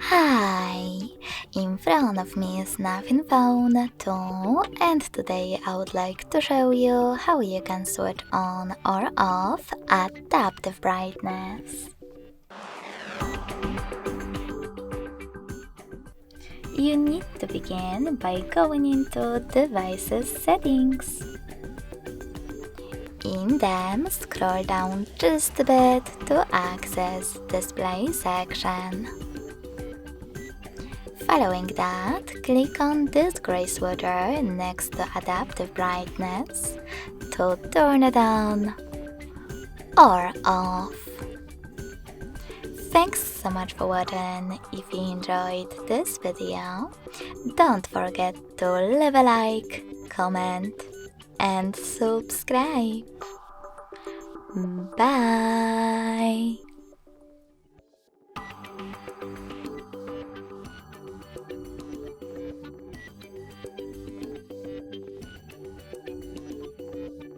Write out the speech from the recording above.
Hi! In front of me is Nothing Phone 2, and today I would like to show you how you can switch on or off adaptive brightness. You need to begin by going into Devices Settings. In them, scroll down just a bit to access Display section. Following that, click on this gray switcher next to Adaptive Brightness to turn it on or off. Thanks so much for watching. If you enjoyed this video, don't forget to leave a like, comment, and subscribe. Bye!